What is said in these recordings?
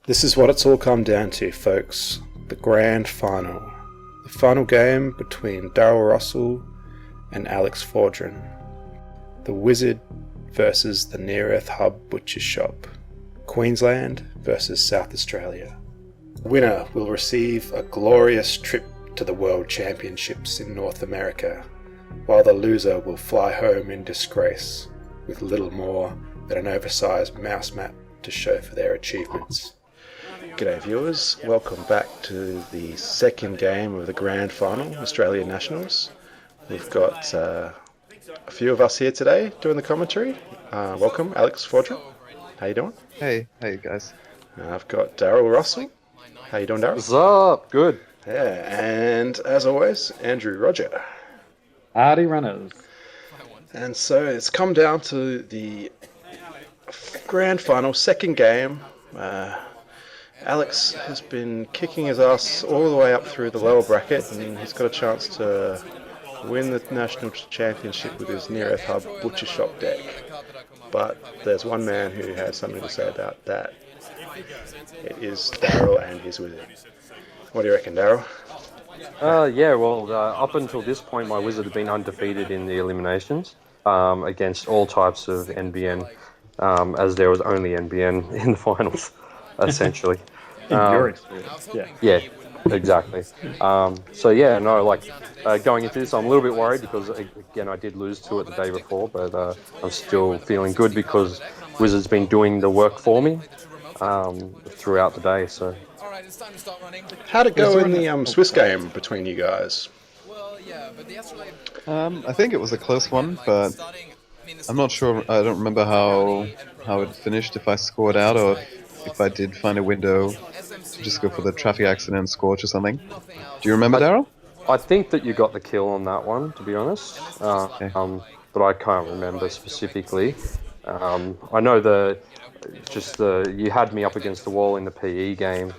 This is what it's all come down to, folks. The grand final. The final game between Daryl Russell and Alex Fordrin. The Wizard versus the Near Earth Hub Butcher Shop. Queensland versus South Australia. The winner will receive a glorious trip to the World Championships in North America, while the loser will fly home in disgrace with little more than an oversized mouse mat to show for their achievements. G'day viewers, welcome back to the second game of the Grand Final, Australian Nationals. We've got a few of us here today doing the commentary. Welcome, Alex Fordrin. How you doing? Hey guys. I've got Daryl Russell. How you doing, Daryl? What's up? Good. Yeah, and as always, Andrew Roger. Hardy runners. And so it's come down to the Grand Final, second game. Alex has been kicking his ass all the way up through the lower bracket, and he's got a chance to win the National Championship with his Near Earth Hub Butcher Shop deck. But there's one man who has something to say about that. It is Daryl and his Wizard. What do you reckon, Daryl? Up until this point, my Wizard had been undefeated in the eliminations against all types of NBN, as there was only NBN in the finals, essentially. In your experience, yeah. Yeah, exactly. Going into this, I'm a little bit worried because, again, I did lose to it the day before, but I'm still feeling good because Wizard's been doing the work for me throughout the day, so... How'd it go in the Swiss game between you guys? I think it was a close one, but I'm not sure. I don't remember how it finished, if I scored out or if I did find a window to just go for the traffic accident and scorch or something. Do you remember, Daryl? I think that you got the kill on that one, to be honest, Okay. but I can't remember specifically. I know you had me up against the wall in the PE game,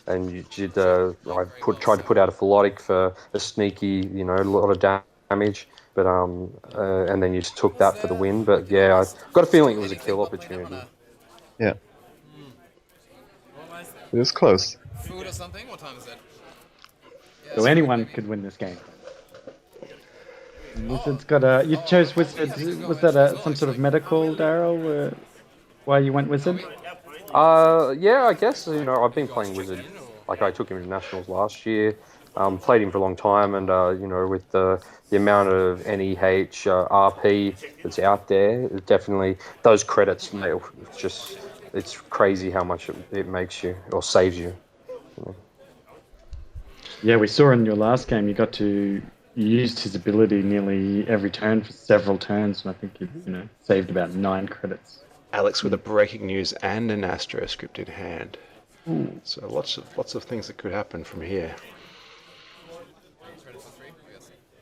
and you did. Tried to put out a Philotic for a sneaky, a lot of damage, but and then you just took that for the win. But yeah, I got a feeling it was a kill opportunity. Yeah. It was close. Food or something? What time is it? So anyone could win this game. Wizard's got you chose Wizard. Was that some sort of medical, Daryl? Why you went Wizard? Yeah, I guess, I've been playing Wizard. Like, I took him to Nationals last year, played him for a long time, and, with the amount of NEH, RP that's out there, definitely, those credits, it's crazy how much it makes you, or saves you. Yeah, we saw in your last game you used his ability nearly every turn for several turns, and I think you saved about 9 credits. Alex with a breaking news and an Astro script in hand. Ooh. So lots of things that could happen from here.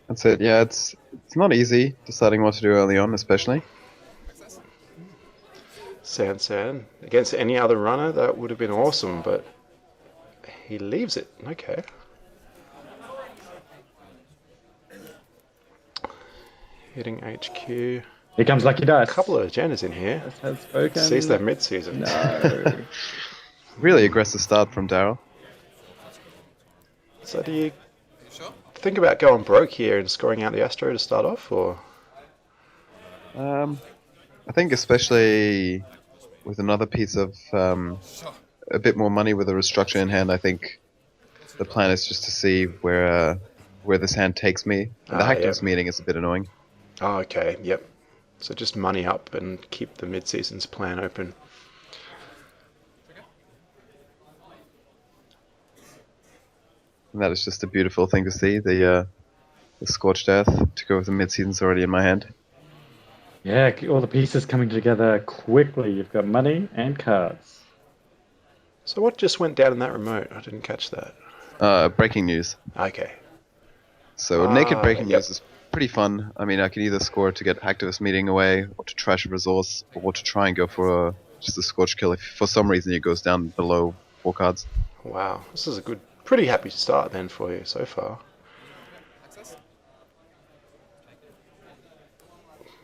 That's it. Yeah, it's not easy deciding what to do early on, especially. San. Against any other runner, that would have been awesome, but he leaves it. Okay. Hitting HQ. Here comes Lucky Dice. A couple of agendas in here. Has spoken. Sees that mid-season. No. Really aggressive start from Daryl. So do you think about going broke here and scoring out the Astro to start off, or? I think especially with another piece of a bit more money with a restructure in hand, I think the plan is just to see where this hand takes me. And the Hacktives meeting is a bit annoying. Oh, okay, yep. So just money up and keep the mid-season's plan open. And that is just a beautiful thing to see, the Scorched Earth to go with the mid-season's already in my hand. Yeah, all the pieces coming together quickly. You've got money and cards. So what just went down in that remote? I didn't catch that. Breaking news. Okay. So naked breaking news is pretty fun. I mean, I can either score to get Hacktivist meeting away, or to trash a resource, or to try and go for just a Scorch kill if for some reason it goes down below 4 cards. Wow, this is a pretty happy start then for you so far.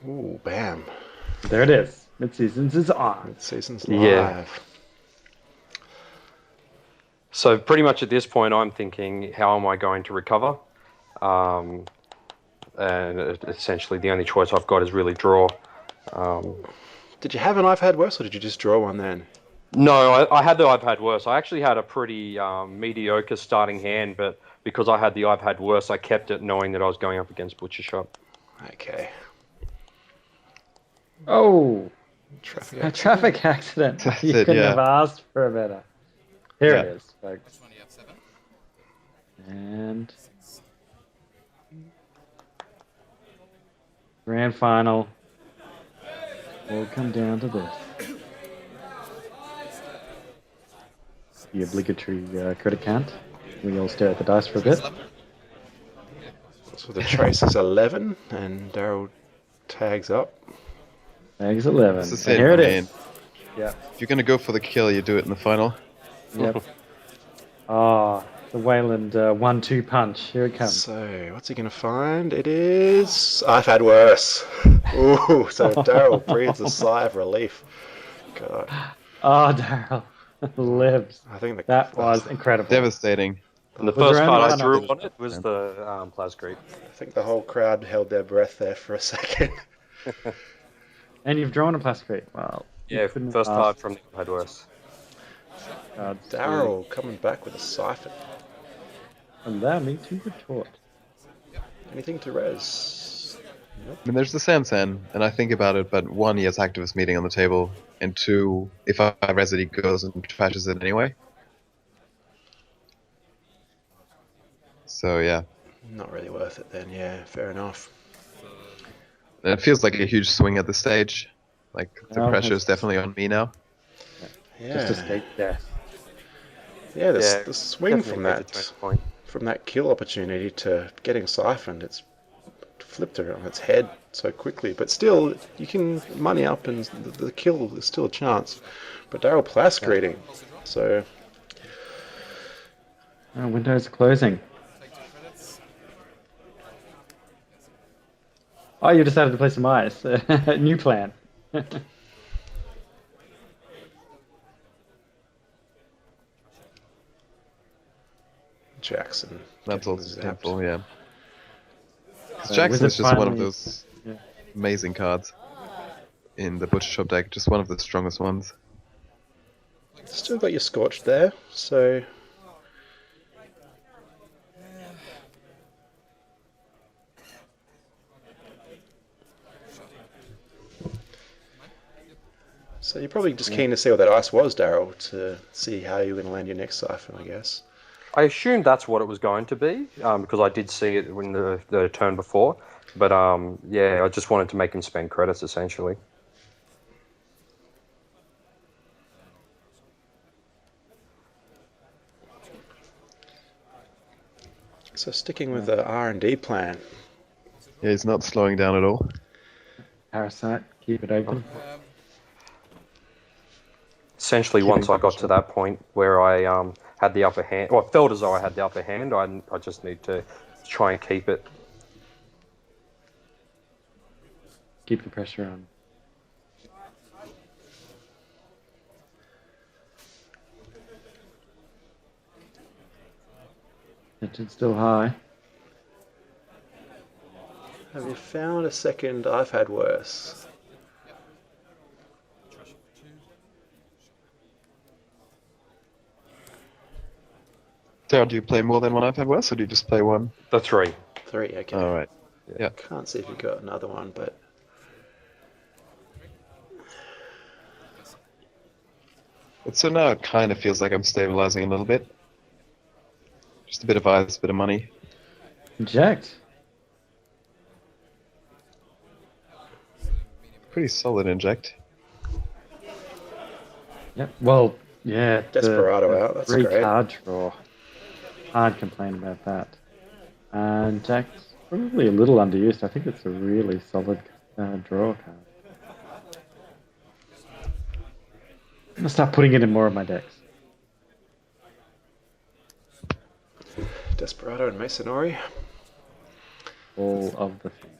Ooh, bam. There it is. Mid-seasons is on. Mid-season's live. Yeah. So pretty much at this point, I'm thinking, how am I going to recover? And essentially, the only choice I've got is really draw. Did you have an I've had worse, or did you just draw one then? No, I had the I've had worse. I actually had a pretty mediocre starting hand, but because I had the I've had worse, I kept it knowing that I was going up against Butcher Shop. Okay. Oh, Traffic a accident. traffic accident. That's You it, couldn't yeah. have asked for a better. Here it Yeah. is, folks. Which one do you have? 7? And grand final will come down to this. The obligatory critic count. We all stare at the dice for a bit. 11? So the trace is 11, and Daryl tags up. Eggs 11. This is And it, here it man. is. Yeah. If you're going to go for the kill, you do it in the final. Yep. Oh, the Wayland 1-2 punch. Here it comes. So, what's he going to find? It is... I've had worse. Ooh, so Daryl breathes a sigh of relief. God, Oh, Daryl lives. I think That was incredible. Devastating. And the Was first there card I anyone drew else? on it was the Plascreep. I think the whole crowd held their breath there for a second. And you've drawn a plastic. Wow. Yeah, first card from the I've had worse. Daryl coming back with a siphon. Allow me to retort. Anything to res? I mean, there's the Sansan, and I think about it, but one, he has activist meeting on the table, and two, if I res it, he goes and trashes it anyway. So, yeah. Not really worth it then, yeah, fair enough. And it feels like a huge swing at this stage. Like, the Oh, pressure is definitely on me now. Yeah, Just escape death. yeah, Yeah, the swing Definitely from made the that turning point. from that kill opportunity to getting siphoned, it's flipped it on its head so quickly. But still, you can money up, and the kill is still a chance. But Daryl Plascreeting, so Oh, windows closing. Take 2 credits. Oh, you decided to play some ice. New plan. Jackson. That's getting also zapped. painful, yeah. 'Cause So Jackson Wizard is just one of finally- those Yeah. amazing cards in the Butcher Shop deck, just one of the strongest ones. Still got your Scorched there, so you're probably just keen to see what that ice was, Daryl, to see how you're going to land your next siphon, I guess. I assumed that's what it was going to be because I did see it in the turn before. But yeah, I just wanted to make him spend credits essentially. So sticking with the R&D plan, Yeah, he's not slowing down at all. Parasite. Keep it open. Essentially, Keeping once I got pressure. to that point where I had the upper hand, or I felt as though I had the upper hand, I just need to try and keep it. Keep the pressure on. Tension's still high. have you found a second I've had worse? Daryl, do you play more than one I've had worse, or do you just play one? The 3. 3, okay. Alright. Yeah. Can't see if you've got another one, but But so now it kind of feels like I'm stabilizing a little bit. Just a bit of ice, a bit of money. Inject. Pretty solid inject. Yep. Well, yeah. Desperado out, that's free great. card draw. Can't complain about that. And Jack's probably a little underused. I think it's a really solid draw card. I'm gonna start putting it in more of my decks. Desperado and Masonori. All of the things.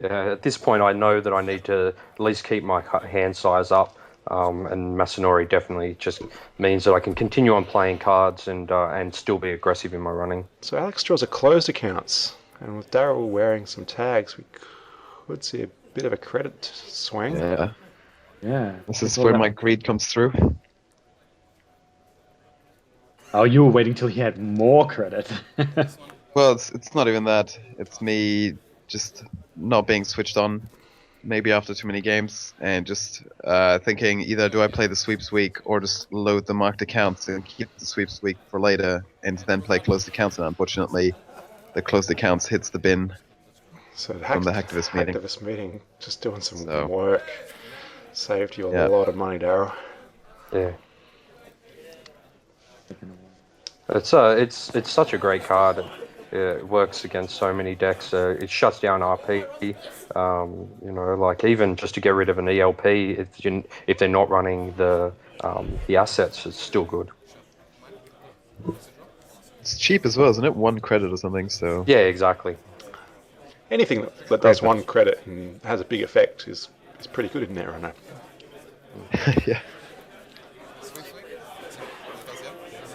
Yeah, at this point, I know that I need to at least keep my hand size up and Masanori definitely just means that I can continue on playing cards and still be aggressive in my running. So Alex draws a closed accounts, and with Daryl wearing some tags, we could see a bit of a credit swing. Yeah. Yeah. This is where my greed comes through. Oh, you were waiting till he had more credit. Well, it's not even that. It's me just not being switched on, maybe after too many games, and just thinking either do I play the sweeps week or just load the marked accounts and keep the sweeps week for later, and then play closed accounts. And unfortunately, the closed accounts hits the bin So the from the hacktivist meeting. hacktivist meeting, just doing some So- work, saved you a Yeah. lot of money, Daryl. Yeah. It's such a great card. It works against so many decks. It shuts down RP. Like even just to get rid of an ELP, if they're not running the assets, it's still good. It's cheap as well, isn't it? 1 credit or something. So Yeah, exactly. Anything that does one credit and has a big effect is pretty good in there, I know. yeah.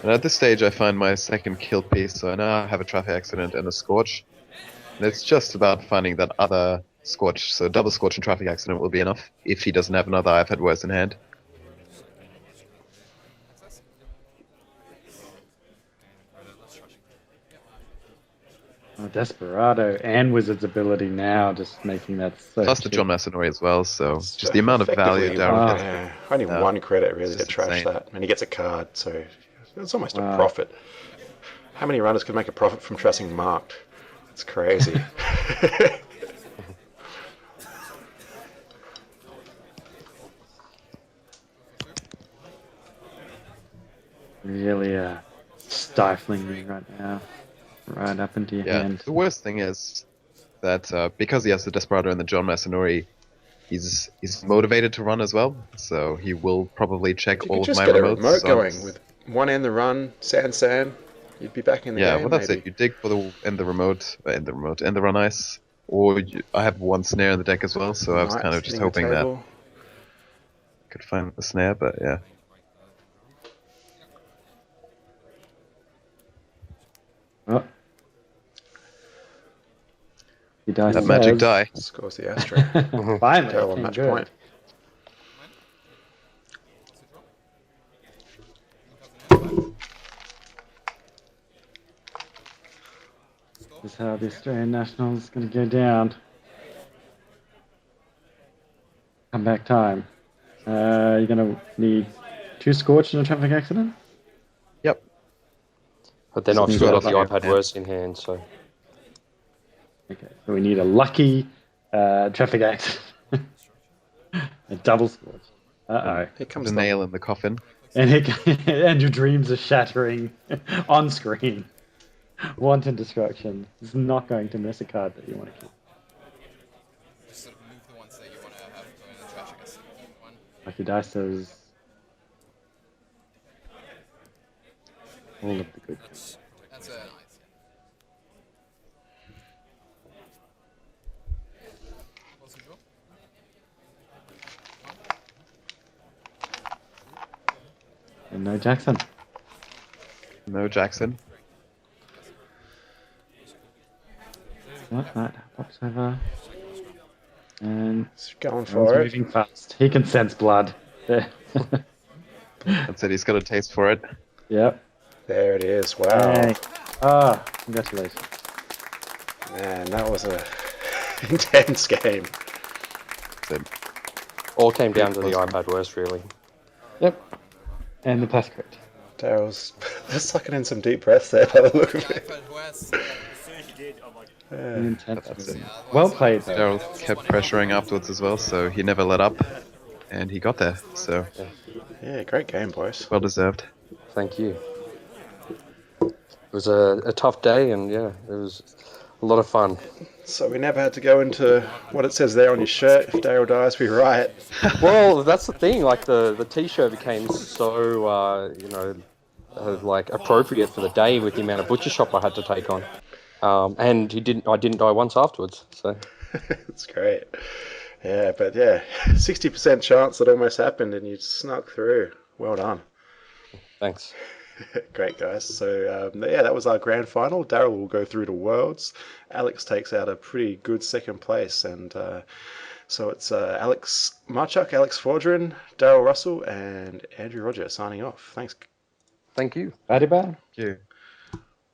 And at this stage, I find my second kill piece, so I now have a traffic accident and a scorch. And it's just about finding that other scorch. So double scorch and traffic accident will be enough if he doesn't have another I've had worse in hand. Oh, Desperado and Wizard's ability now, just making that so. Plus the cheap. John Masanori as well, so just the amount of value Effectively, Daryl wow. gets. Yeah, only one credit really to It's trash insane. that, and he gets a card, so it's almost a Wow. profit. How many runners could make a profit from trashing marked? It's crazy. Really stifling me right now. Right up into your Yeah, hand. the worst thing is that because he has the Desperado and the John Masanori, he's motivated to run as well, so he will probably check You all could of just my get a remotes. remote on- going with one end the run, sand, you'd be back in the Yeah, game. well that's maybe. it. You dig for the end the run ice, or I have one snare in the deck as well, so I was Knights kind of just hitting the hoping that table. I could find the snare, but yeah. Oh. He dies. That magic die. Scores the Astro. Finally, Daryl on came match good. point. This is how the Australian National is going to go down. Comeback time. You're going to need 2 scorch in a traffic accident? Yep. But then I've Just still need got the that iPad lucky worse in hand, so Okay, so we need a lucky traffic accident. A double scorch. Uh-oh. Here comes The nail in the coffin. And, and your dreams are shattering on screen. Wanton destruction. It's not going to miss a card that you want to keep. Just sort of move the ones that you want to have go in the trash, I guess. One. Lucky dice says all of the good things. That's nice. What's the draw? And no Jackson. No Jackson. What? That pops over. And He's going Aaron's for it. moving fast. He can sense blood. There. That's it. He's got a taste for it. Yep. There it is. Wow. Hey. Ah, congratulations. Man, that was a intense game. That's it. all came down to the iPad worse, really. Yep. And the pass crit. Daryl's sucking in some deep breaths there by the look of it. iPad West. Yeah. Intense. That's it. Well played, though. Daryl kept pressuring afterwards as well, so he never let up, and he got there. So Yeah, great game, boys. well deserved. Thank you. It was a tough day, and yeah, it was a lot of fun. So we never had to go into what it says there on your shirt. If Daryl dies, we riot. Well, that's the thing. Like the T-shirt became so like appropriate for the day with the amount of butcher shop I had to take on. And I didn't die once afterwards. So It's great. Yeah, but yeah, 60% chance that almost happened and you snuck through. Well done. Thanks. Great, guys. So, yeah, that was our grand final. Daryl will go through to Worlds. Alex takes out a pretty good second place. And so it's Alex Marchuk, Alex Fordrin, Daryl Russell, and Andrew Roger signing off. Thanks. Thank you. Bye bye. Thank you.